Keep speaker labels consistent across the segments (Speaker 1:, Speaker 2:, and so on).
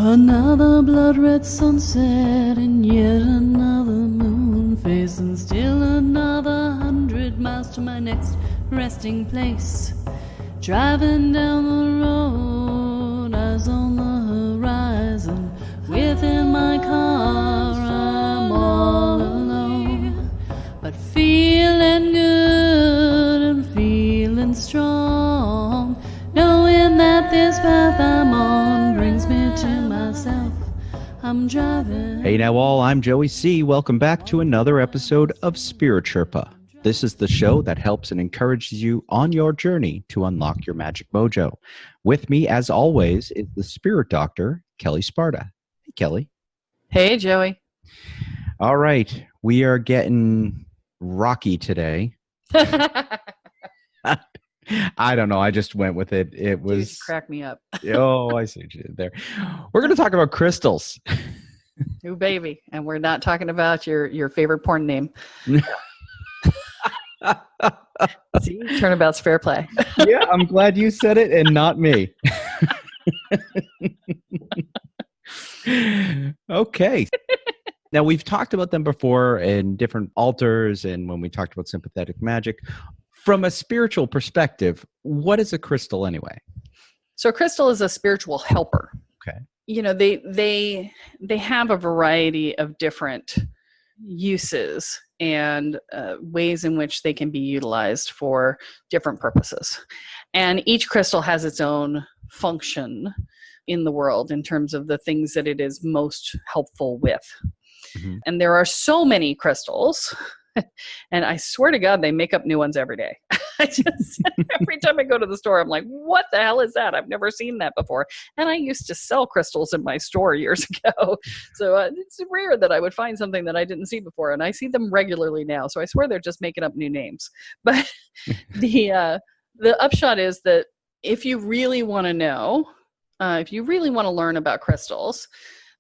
Speaker 1: Another blood-red sunset and yet another moon phase, and still another 100 miles to my next resting place. Driving down the road, eyes on the horizon. Within my car, I'm all alone, but feeling good and feeling strong, knowing that this path I'm on brings me to myself. I'm driving.
Speaker 2: Hey now all, I'm Joey C. Welcome back to another episode of Spirit Sherpa. This is the show that helps and encourages you on your journey to unlock your magic mojo. With me, as always, is the spirit doctor, Kelle Sparta. Hey, Kelly.
Speaker 1: Hey, Joey.
Speaker 2: All right, we are getting rocky today. I don't know. I just went with it. It was...
Speaker 1: Dude, crack me up.
Speaker 2: Oh, I see what you did there. We're going to talk about crystals.
Speaker 1: Ooh, baby. And we're not talking about your favorite porn name. See, turnabout's fair play.
Speaker 2: Yeah, I'm glad you said it and not me. Okay. Now, we've talked about them before in different altars and when we talked about sympathetic magic. From a spiritual perspective, what is a crystal anyway?
Speaker 1: So a crystal is a spiritual helper.
Speaker 2: Okay.
Speaker 1: You know, they have a variety of different uses and ways in which they can be utilized for different purposes. And each crystal has its own function in the world in terms of the things that it is most helpful with. Mm-hmm. And there are so many crystals, and I swear to God, they make up new ones every day. Every time I go to the store, I'm like, what the hell is that? I've never seen that before. And I used to sell crystals in my store years ago. So it's rare that I would find something that I didn't see before. And I see them regularly now. So I swear they're just making up new names. But the upshot is that if you really want to know, if you really want to learn about crystals,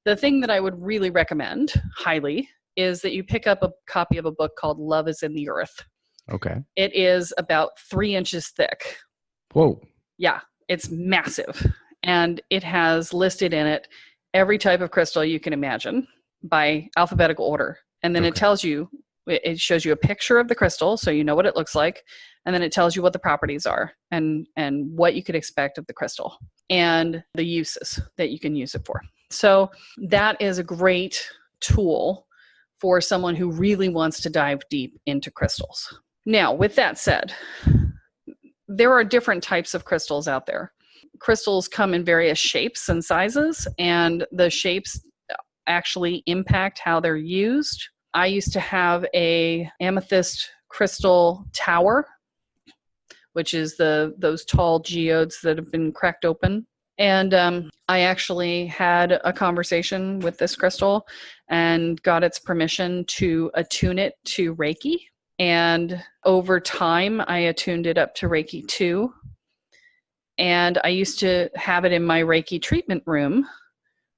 Speaker 1: the thing that I would really recommend highly is that you pick up a copy of a book called Love is in the Earth.
Speaker 2: Okay.
Speaker 1: It is about 3 inches thick.
Speaker 2: Whoa.
Speaker 1: Yeah, it's massive. And it has listed in it every type of crystal you can imagine by alphabetical order. And then it tells you, it shows you a picture of the crystal so you know what it looks like. And then it tells you what the properties are and what you could expect of the crystal and the uses that you can use it for. So that is a great tool for someone who really wants to dive deep into crystals. Now, with that said, there are different types of crystals out there. Crystals come in various shapes and sizes, and the shapes actually impact how they're used. I used to have a amethyst crystal tower, which is those tall geodes that have been cracked open. And I actually had a conversation with this crystal and got its permission to attune it to Reiki. And over time, I attuned it up to Reiki 2. And I used to have it in my Reiki treatment room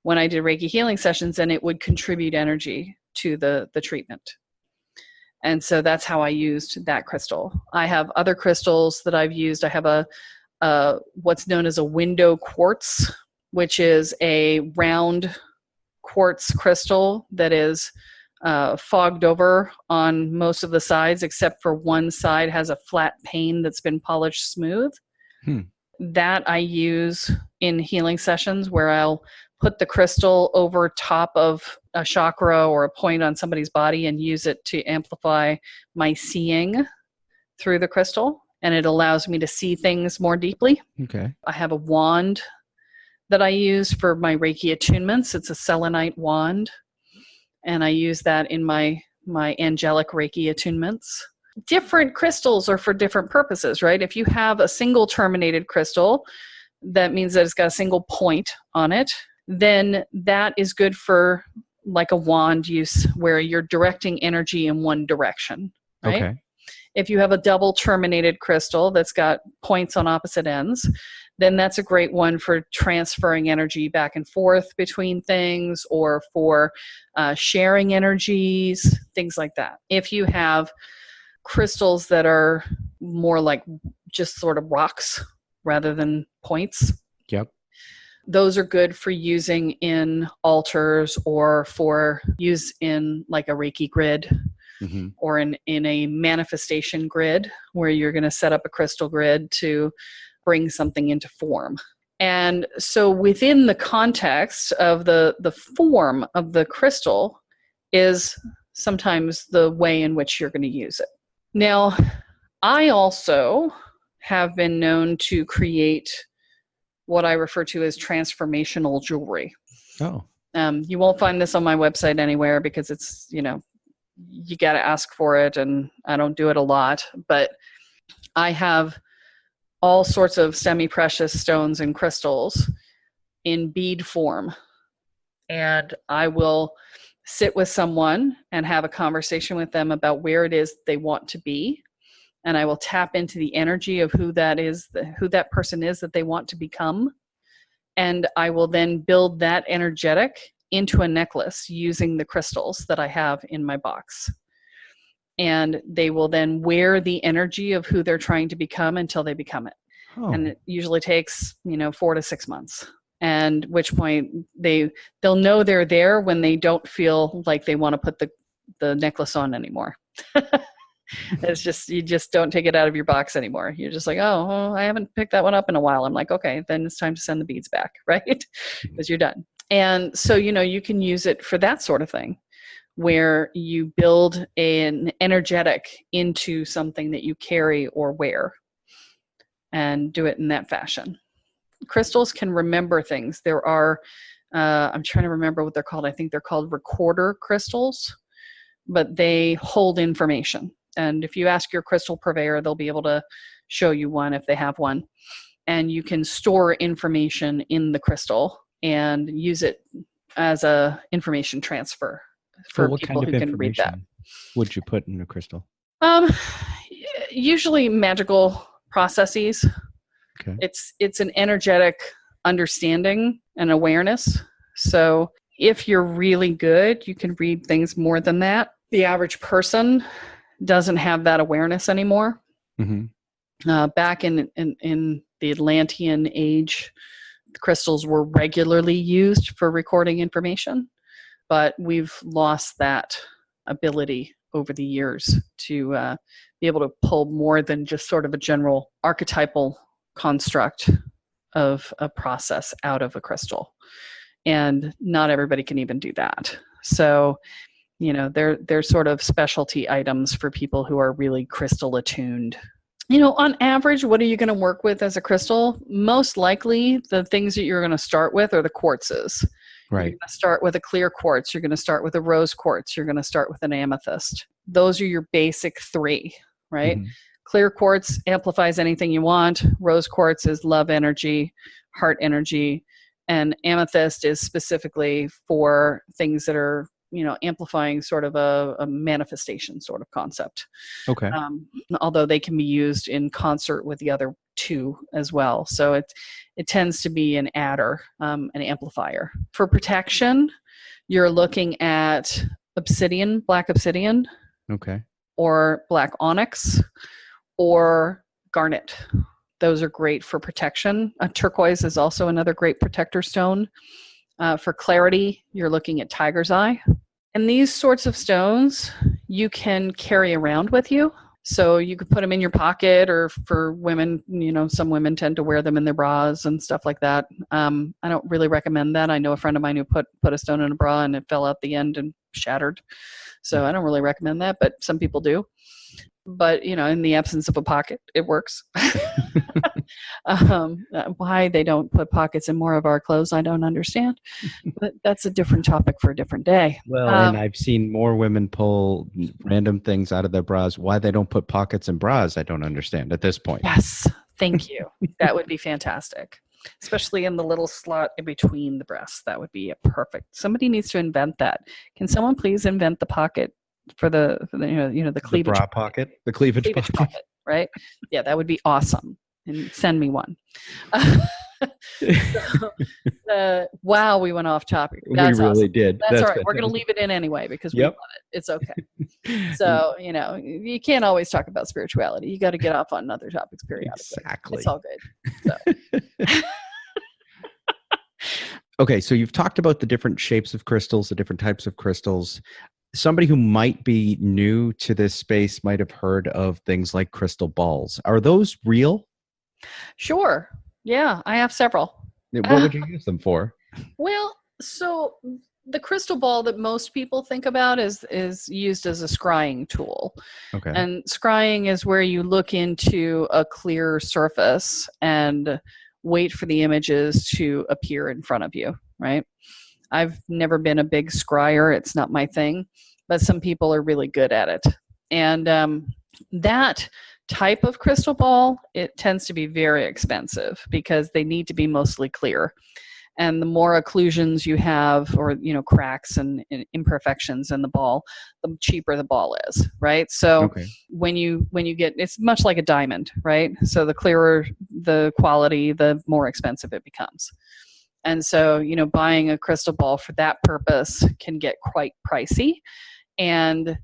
Speaker 1: when I did Reiki healing sessions, and it would contribute energy to the treatment. And so that's how I used that crystal. I have other crystals that I've used. I have a what's known as a window quartz, which is a round quartz crystal that is fogged over on most of the sides, except for one side has a flat pane that's been polished smooth. That I use in healing sessions where I'll put the crystal over top of a chakra or a point on somebody's body and use it to amplify my seeing through the crystal. And it allows me to see things more deeply. Okay. I have a wand that I use for my Reiki attunements. It's a selenite wand. And I use that in my angelic Reiki attunements. Different crystals are for different purposes, right? If you have a single-terminated crystal, that means that it's got a single point on it. Then that is good for like a wand use where you're directing energy in one direction, right? Okay. If you have a double-terminated crystal that's got points on opposite ends, then that's a great one for transferring energy back and forth between things or for sharing energies, things like that. If you have crystals that are more like just sort of rocks rather than points, Those are good for using in altars or for use in like a Reiki grid or in a manifestation grid where you're going to set up a crystal grid to bring something into form. And so within the context of the form of the crystal is sometimes the way in which you're going to use it. Now, I also have been known to create what I refer to as transformational jewelry.
Speaker 2: Oh.
Speaker 1: You won't find this on my website anywhere because it's, you got to ask for it, and I don't do it a lot. But I have all sorts of semi-precious stones and crystals in bead form. And I will sit with someone and have a conversation with them about where it is they want to be. And I will tap into the energy of who that is, who that person is that they want to become. And I will then build that energetic into a necklace using the crystals that I have in my box. And they will then wear the energy of who they're trying to become until they become it. Oh. And it usually takes, 4 to 6 months. And which point they'll know they're there when they don't feel like they want to put the necklace on anymore. It's just, you just don't take it out of your box anymore. You're just like, oh, well, I haven't picked that one up in a while. I'm like, okay, then it's time to send the beads back, right? Because you're done. And so, you can use it for that sort of thing, where you build an energetic into something that you carry or wear and do it in that fashion. Crystals can remember things. There are, I'm trying to remember what they're called. I think they're called recorder crystals, but they hold information. And if you ask your crystal purveyor, they'll be able to show you one if they have one. And you can store information in the crystal and use it as a information transfer for people who can read that.
Speaker 2: Would you put in a crystal?
Speaker 1: Usually magical processes.
Speaker 2: Okay.
Speaker 1: It's an energetic understanding and awareness. So if you're really good, you can read things more than that. The average person doesn't have that awareness anymore. Mm-hmm. Back in the Atlantean age, crystals were regularly used for recording information, but we've lost that ability over the years to be able to pull more than just sort of a general archetypal construct of a process out of a crystal. And not everybody can even do that. So, they're sort of specialty items for people who are really crystal attuned. On average, what are you going to work with as a crystal? Most likely, the things that you're going to start with are the quartzes. Right. You're going to start with a clear quartz. You're going to start with a rose quartz. You're going to start with an amethyst. Those are your basic 3, right? Mm-hmm. Clear quartz amplifies anything you want. Rose quartz is love energy, heart energy. And amethyst is specifically for things that are, amplifying sort of a manifestation sort of concept. Okay. Although they can be used in concert with the other 2 as well. So it tends to be an adder, an amplifier. For protection, you're looking at obsidian, black obsidian. Okay. Or black onyx or garnet. Those are great for protection. Turquoise is also another great protector stone. For clarity, you're looking at tiger's eye. And these sorts of stones you can carry around with you. So you could put them in your pocket, or for women, some women tend to wear them in their bras and stuff like that. I don't really recommend that. I know a friend of mine who put a stone in a bra and it fell out the end and shattered. So I don't really recommend that, but some people do. But, in the absence of a pocket, it works. Why they don't put pockets in more of our clothes, I don't understand. But that's a different topic for a different day.
Speaker 2: Well, and I've seen more women pull random things out of their bras. Why they don't put pockets in bras, I don't understand at this point.
Speaker 1: Yes, thank you. That would be fantastic. Especially in the little slot in between the breasts. That would be perfect. Somebody needs to invent that. Can someone please invent the pocket for the cleavage,
Speaker 2: the bra pocket, the cleavage pocket,
Speaker 1: right? Yeah, that would be awesome. And send me one. Wow, we went off topic. That's
Speaker 2: we really
Speaker 1: awesome.
Speaker 2: did.
Speaker 1: That's all right. Fantastic. We're going to leave it in anyway because we love it. It's okay. So, you can't always talk about spirituality. You got to get off on other topics periodically. Exactly. It's all good. So.
Speaker 2: Okay, so you've talked about the different shapes of crystals, the different types of crystals. Somebody who might be new to this space might have heard of things like crystal balls. Are those real?
Speaker 1: Sure. Yeah, I have several.
Speaker 2: What would you use them for?
Speaker 1: Well, so the crystal ball that most people think about is used as a scrying tool.
Speaker 2: Okay.
Speaker 1: And scrying is where you look into a clear surface and wait for the images to appear in front of you, right? I've never been a big scryer. It's not my thing, but some people are really good at it. And that type of crystal ball, it tends to be very expensive because they need to be mostly clear. And the more occlusions you have, or cracks and imperfections in the ball, the cheaper the ball is, right? So when you get, it's much like a diamond, right? So the clearer the quality, the more expensive it becomes. And so buying a crystal ball for that purpose can get quite pricey. And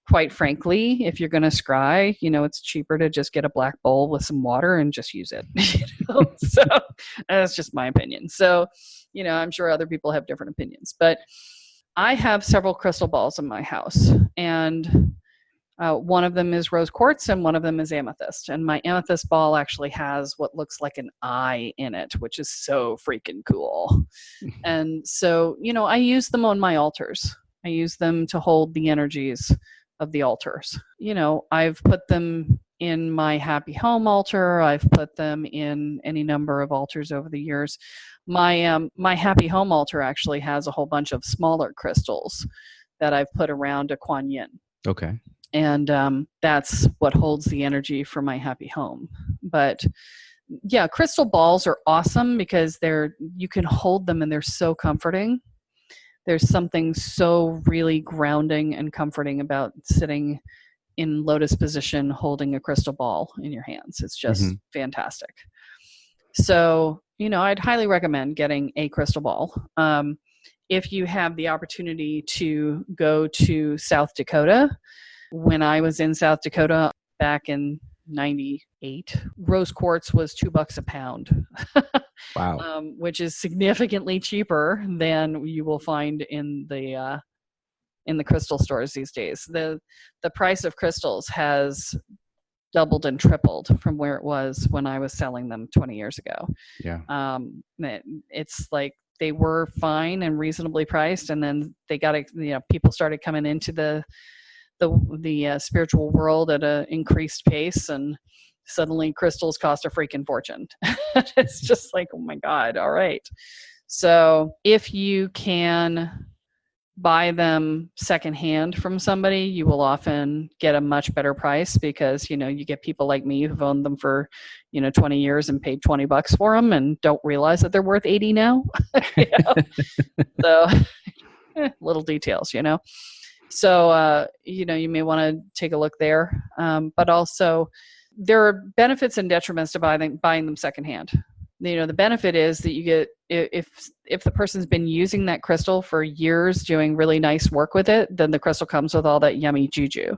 Speaker 1: quite frankly, if you're going to scry, it's cheaper to just get a black bowl with some water and just use it. So that's just my opinion. So, I'm sure other people have different opinions, but I have several crystal balls in my house, and one of them is rose quartz and one of them is amethyst. And my amethyst ball actually has what looks like an eye in it, which is so freaking cool. And so, I use them on my altars. I use them to hold the energies of the altars. I've put them in my happy home altar. I've put them in any number of altars over the years. My happy home altar actually has a whole bunch of smaller crystals that I've put around a Kuan Yin.
Speaker 2: Okay.
Speaker 1: And that's what holds the energy for my happy home. But yeah, crystal balls are awesome because you can hold them and they're so comforting. There's something so really grounding and comforting about sitting in lotus position holding a crystal ball in your hands. It's just fantastic. So, I'd highly recommend getting a crystal ball. If you have the opportunity to go to South Dakota, when I was in South Dakota back in 98, rose quartz was $2 a pound.
Speaker 2: Wow.
Speaker 1: Which is significantly cheaper than you will find in the crystal stores these days. The price of crystals has doubled and tripled from where it was when I was selling them 20 years ago.
Speaker 2: Yeah.
Speaker 1: It's like they were fine and reasonably priced, and then they got people started coming into the spiritual world at an increased pace, and suddenly crystals cost a freaking fortune. It's just like, oh my God, all right. So if you can buy them secondhand from somebody, you will often get a much better price because, you get people like me who've owned them for, 20 years and paid $20 for them and don't realize that they're worth 80 now. So little details, So, you may want to take a look there. But also there are benefits and detriments to buying them secondhand. The benefit is that you get, if the person's been using that crystal for years, doing really nice work with it, then the crystal comes with all that yummy juju.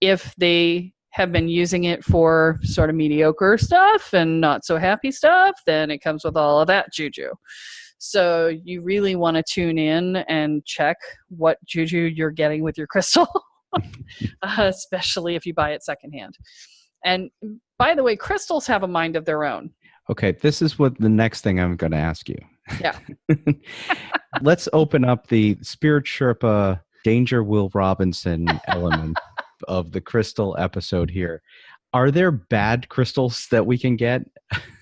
Speaker 1: If they have been using it for sort of mediocre stuff and not so happy stuff, then it comes with all of that juju. So you really want to tune in and check what juju you're getting with your crystal, especially if you buy it secondhand. And by the way, crystals have a mind of their own.
Speaker 2: Okay, this is what the next thing I'm going to ask you.
Speaker 1: Yeah.
Speaker 2: Let's open up the Spirit Sherpa Danger Will Robinson element of the crystal episode here. Are there bad crystals that we can get?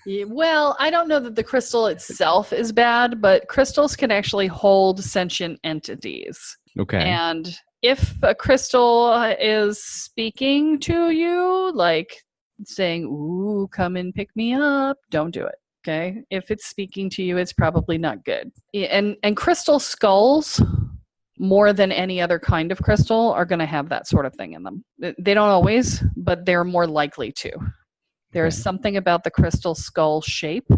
Speaker 1: Well, I don't know that the crystal itself is bad, but crystals can actually hold sentient entities.
Speaker 2: Okay.
Speaker 1: And if a crystal is speaking to you, like saying, ooh, come and pick me up, don't do it. Okay. If it's speaking to you, it's probably not good. And crystal skulls, more than any other kind of crystal, are going to have that sort of thing in them. They don't always, but they're more likely to. There's something about the crystal skull shape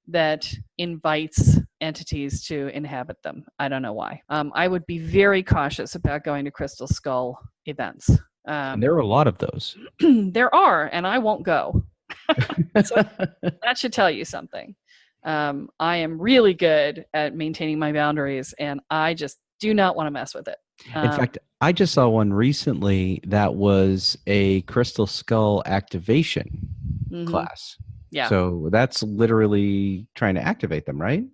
Speaker 1: that invites entities to inhabit them. I don't know why. I would be very cautious about going to crystal skull events.
Speaker 2: And there are a lot of those.
Speaker 1: There are, and I won't go. So that should tell you something. I am really good at maintaining my boundaries, and I just do not want to mess with it.
Speaker 2: In fact, I just saw one recently that was a crystal skull activation class.
Speaker 1: Yeah.
Speaker 2: So that's literally trying to activate them, right?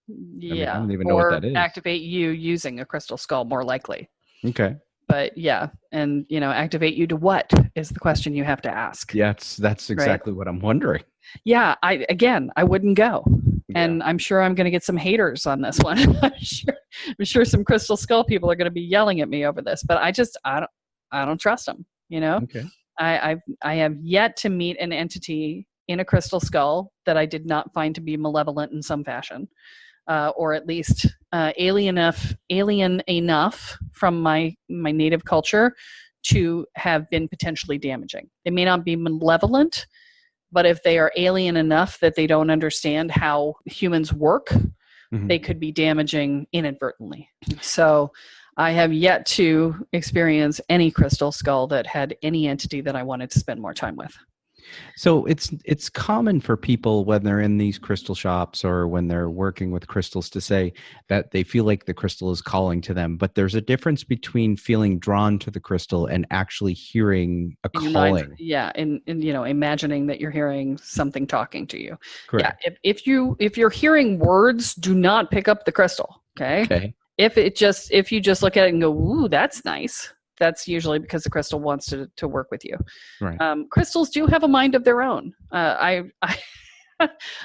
Speaker 1: Yeah.
Speaker 2: I mean, I don't even know what that is.
Speaker 1: Activate you using a crystal skull, more likely.
Speaker 2: Okay.
Speaker 1: But yeah, and activate you to what is the question you have to ask.
Speaker 2: Yeah, that's exactly what I'm wondering.
Speaker 1: Yeah, I wouldn't go.
Speaker 2: Yeah.
Speaker 1: And I'm sure I'm going to get some haters on this one. I'm sure some crystal skull people are going to be yelling at me over this, but I don't trust them,
Speaker 2: Okay.
Speaker 1: I have yet to meet an entity in a crystal skull that I did not find to be malevolent in some fashion. Or at least alien enough from my native culture to have been potentially damaging. They may not be malevolent, but if they are alien enough that they don't understand how humans work, they could be damaging inadvertently. So I have yet to experience any crystal skull that had any entity that I wanted to spend more time with.
Speaker 2: So it's common for people when they're in these crystal shops or when they're working with crystals to say that they feel like the crystal is calling to them, but there's a difference between feeling drawn to the crystal and actually hearing a calling.
Speaker 1: And imagining that you're hearing something talking to you.
Speaker 2: Correct.
Speaker 1: Yeah, if you're hearing words, do not pick up the crystal. Okay. If you just look at it and go, ooh, that's nice. That's usually because the crystal wants to work with you.
Speaker 2: Right.
Speaker 1: Crystals do have a mind of their own. I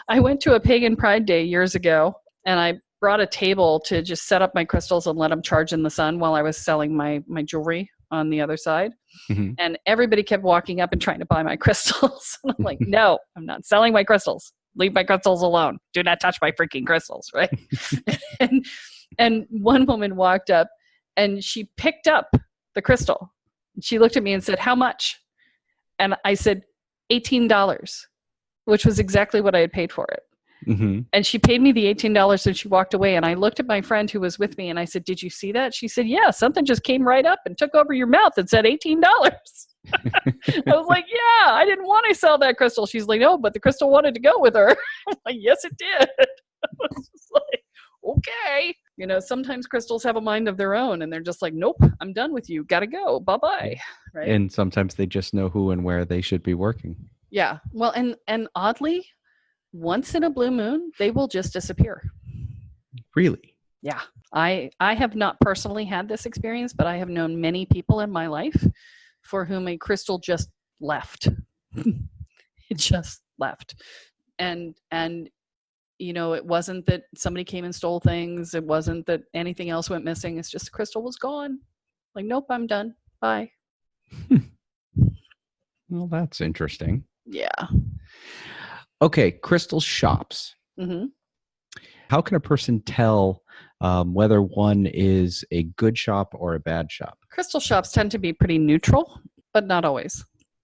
Speaker 1: went to a pagan pride day years ago, and I brought a table to just set up my crystals and let them charge in the sun while I was selling my jewelry on the other side. And everybody kept walking up and trying to buy my crystals. And I'm like, no, I'm not selling my crystals. Leave my crystals alone. Do not touch my freaking crystals, right? and one woman walked up, and she picked up the crystal. She looked at me and said, how much? And I said, $18, which was exactly what I had paid for it. And she paid me the $18 and she walked away. And I looked at my friend who was with me and I said, did you see that? She said, yeah, something just came right up and took over your mouth and said $18. I was like, yeah, I didn't want to sell that crystal. She's like, no, but the crystal wanted to go with her. I'm like, yes, it did. I was just like, okay. Sometimes crystals have a mind of their own and they're just like, nope, I'm done with you. Gotta go. Bye-bye. Right.
Speaker 2: And sometimes they just know who and where they should be working.
Speaker 1: Yeah. Well, and oddly, once in a blue moon, they will just disappear.
Speaker 2: Really?
Speaker 1: Yeah. I have not personally had this experience, but I have known many people in my life for whom a crystal just left. It just left. And it wasn't that somebody came and stole things. It wasn't that anything else went missing. It's just the crystal was gone. Like, nope, I'm done. Bye.
Speaker 2: Well, that's interesting.
Speaker 1: Yeah.
Speaker 2: Okay, crystal shops. How can a person tell whether one is a good shop or a bad shop? Crystal
Speaker 1: shops tend to be pretty neutral, but not always.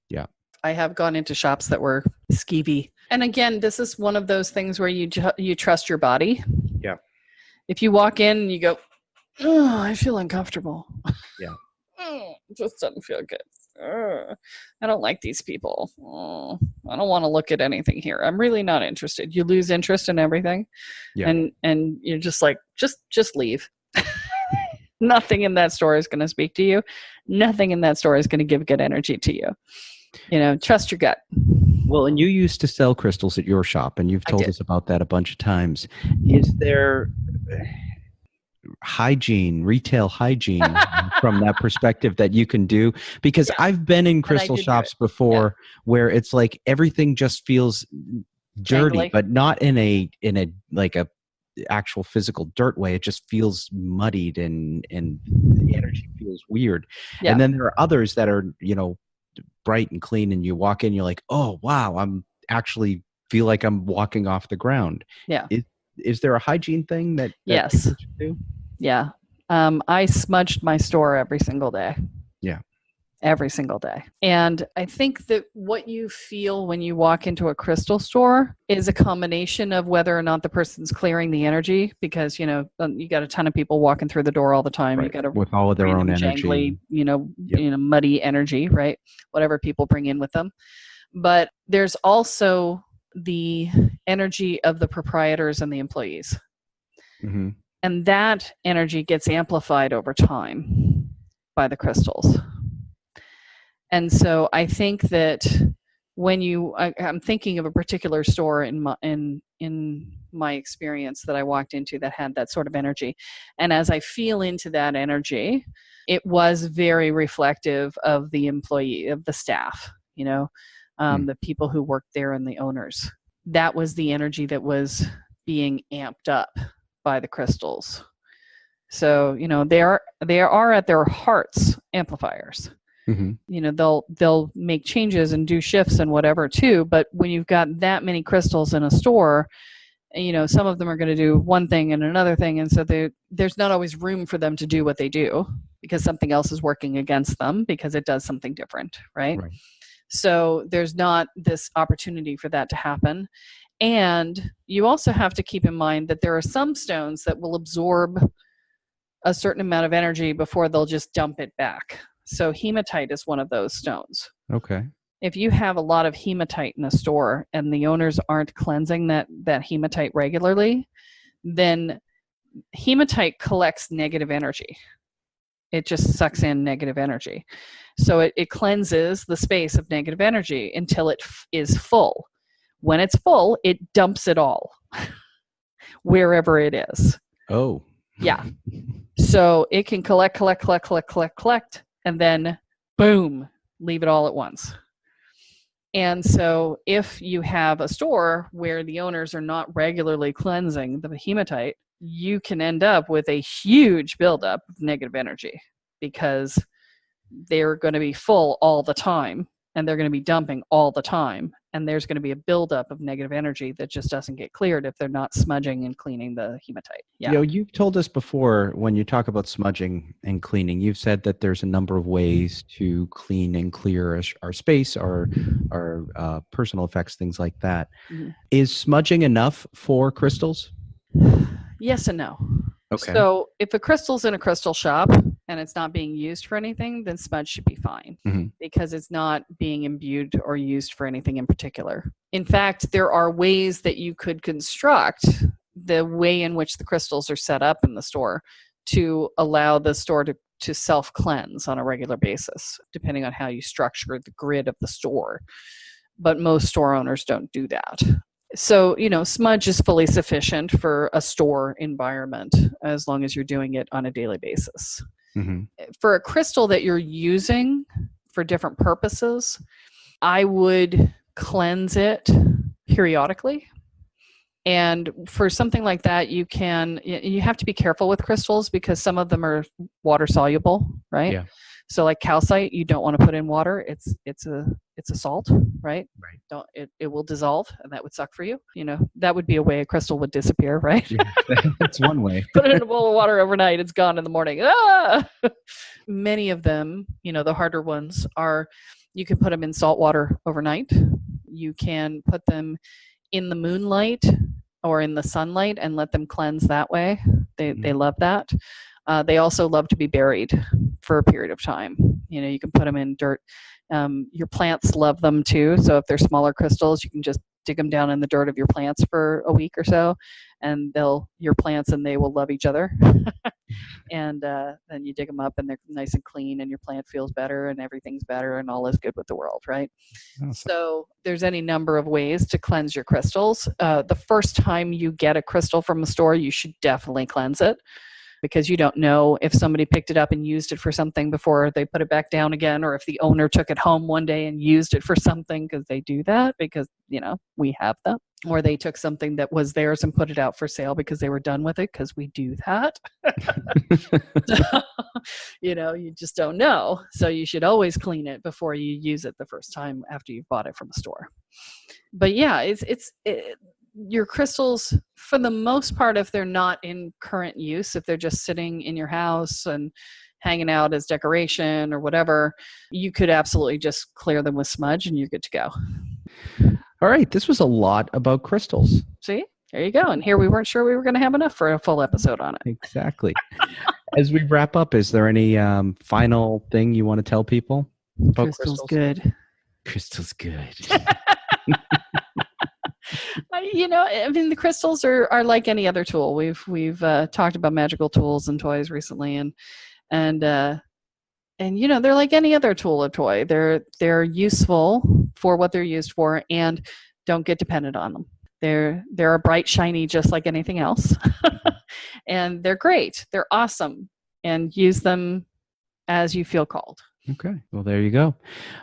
Speaker 2: Yeah.
Speaker 1: I have gone into shops that were skeevy. And again, this is one of those things where you trust your body.
Speaker 2: Yeah.
Speaker 1: If you walk in and you go, oh, I feel uncomfortable.
Speaker 2: Yeah.
Speaker 1: It just doesn't feel good. I don't like these people. I don't want to look at anything here. I'm really not interested. You lose interest in everything. Yeah. And you're just like, just leave. Nothing in that store is going to speak to you. Nothing in that store is going to give good energy to you. Trust your gut.
Speaker 2: Well, and you used to sell crystals at your shop, and you've told us about that a bunch of times. Is there retail hygiene from that perspective that you can do? Because I've been in crystal shops before where it's like everything just feels dirty, jangly, but not in a like a actual physical dirt way. It just feels muddied and the energy feels weird. Yeah. And then there are others that are, bright and clean, and you walk in, you're like, oh wow, I'm actually feel like I'm walking off the ground. Yeah. Is there a hygiene thing that
Speaker 1: yes people should do? Yeah. I smudged my store every single day.
Speaker 2: Yeah.
Speaker 1: Every single day. And I think that what you feel when you walk into a crystal store is a combination of whether or not the person's clearing the energy, because, you got a ton of people walking through the door all the time. Right. You got
Speaker 2: with all of their own energy,
Speaker 1: jangly, muddy energy, right? Whatever people bring in with them. But there's also the energy of the proprietors and the employees.
Speaker 2: Mm-hmm.
Speaker 1: And that energy gets amplified over time by the crystals. And so I think that when I'm thinking of a particular store in my experience that I walked into that had that sort of energy. And as I feel into that energy, it was very reflective of the employee, of the staff, the people who worked there and the owners. That was the energy that was being amped up by the crystals. So, they are at their hearts amplifiers. Mm-hmm. They'll make changes and do shifts and whatever too. But when you've got that many crystals in a store, some of them are going to do one thing and another thing. And so there's not always room for them to do what they do because something else is working against them because it does something different, right? So there's not this opportunity for that to happen. And you also have to keep in mind that there are some stones that will absorb a certain amount of energy before they'll just dump it back. So hematite is one of those stones.
Speaker 2: Okay.
Speaker 1: If you have a lot of hematite in a store and the owners aren't cleansing that hematite regularly, then hematite collects negative energy. It just sucks in negative energy. So it cleanses the space of negative energy until it is full. When it's full, it dumps it all wherever it is.
Speaker 2: Oh.
Speaker 1: Yeah. So it can collect, and then boom, leave it all at once. And so if you have a store where the owners are not regularly cleansing the hematite, you can end up with a huge buildup of negative energy because they're going to be full all the time and they're going to be dumping all the time. And there's going to be a buildup of negative energy that just doesn't get cleared if they're not smudging and cleaning the hematite. Yeah.
Speaker 2: You've told us before when you talk about smudging and cleaning, you've said that there's a number of ways to clean and clear our space, our personal effects, things like that. Mm-hmm. Is smudging enough for crystals?
Speaker 1: Yes and no.
Speaker 2: Okay.
Speaker 1: So if a crystal's in a crystal shop and it's not being used for anything, then smudge should be fine because it's not being imbued or used for anything in particular. In fact, there are ways that you could construct the way in which the crystals are set up in the store to allow the store to self-cleanse on a regular basis, depending on how you structure the grid of the store. But most store owners don't do that. So, smudge is fully sufficient for a store environment as long as you're doing it on a daily basis. Mm-hmm. For a crystal that you're using for different purposes, I would cleanse it periodically. And for something like that, you have to be careful with crystals because some of them are water soluble, right? Yeah. So like calcite, you don't want to put in water. It's a salt, right? Right. It will dissolve, and that would suck for you. That would be a way a crystal would disappear, right?
Speaker 2: Yeah, that's one way.
Speaker 1: Put it in a bowl of water overnight, it's gone in the morning. Ah! Many of them, the harder ones are, you can put them in salt water overnight. You can put them in the moonlight or in the sunlight and let them cleanse that way. They love that. They also love to be buried for a period of time. You can put them in dirt. Your plants love them too. So if they're smaller crystals, you can just dig them down in the dirt of your plants for a week or so, and your plants and they will love each other. And then you dig them up and they're nice and clean and your plant feels better and everything's better and all is good with the world, right? Awesome. So there's any number of ways to cleanse your crystals. The first time you get a crystal from a store, you should definitely cleanse it, because you don't know if somebody picked it up and used it for something before they put it back down again, or if the owner took it home one day and used it for something, because they do that because, we have them. Or they took something that was theirs and put it out for sale because they were done with it, because we do that. So, you just don't know. So you should always clean it before you use it the first time after you've bought it from a store. But yeah, your crystals, for the most part, if they're not in current use, if they're just sitting in your house and hanging out as decoration or whatever, you could absolutely just clear them with smudge and you're good to go.
Speaker 2: All right. This was a lot about crystals.
Speaker 1: See? There you go. And here we weren't sure we were going to have enough for a full episode on it.
Speaker 2: Exactly. As we wrap up, is there any final thing you want to tell people about crystals?
Speaker 1: Good.
Speaker 2: Crystals good.
Speaker 1: I mean, the crystals are like any other tool. We've talked about magical tools and toys recently, and they're like any other tool or toy. They're useful for what they're used for, and don't get dependent on them. They're bright, shiny, just like anything else, and they're great. They're awesome, and use them as you feel called.
Speaker 2: Okay. Well, there you go.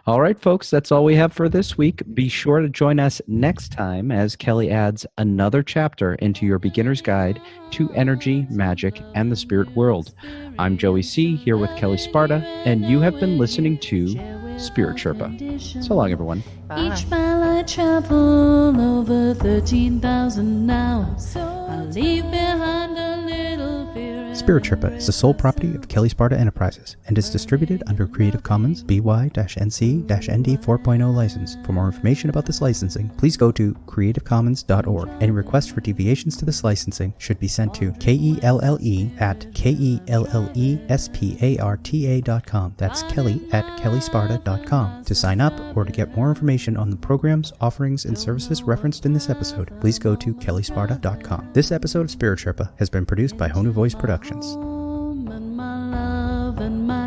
Speaker 2: All right, folks, that's all we have for this week. Be sure to join us next time as Kelle adds another chapter into your beginner's guide to energy, magic, and the spirit world. I'm Joey C. here with Kelle Sparta, and you have been listening to Spirit Sherpa. So long, everyone.
Speaker 1: Bye.
Speaker 3: Each mile I travel over 13,000 now. I leave behind a little fear.
Speaker 4: Spirit Sherpa is the sole property of Kelle Sparta Enterprises and is distributed under Creative Commons BY-NC-ND 4.0 license. For more information about this licensing, please go to creativecommons.org. Any requests for deviations to this licensing should be sent to KELLE@KELLESPARTA.com. That's Kelly@KelleSparta.com. To sign up or to get more information on the programs, offerings, and services referenced in this episode, please go to KelleSparta.com. This episode of Spirit Sherpa has been produced by Honu Voice Productions.
Speaker 3: And my love and my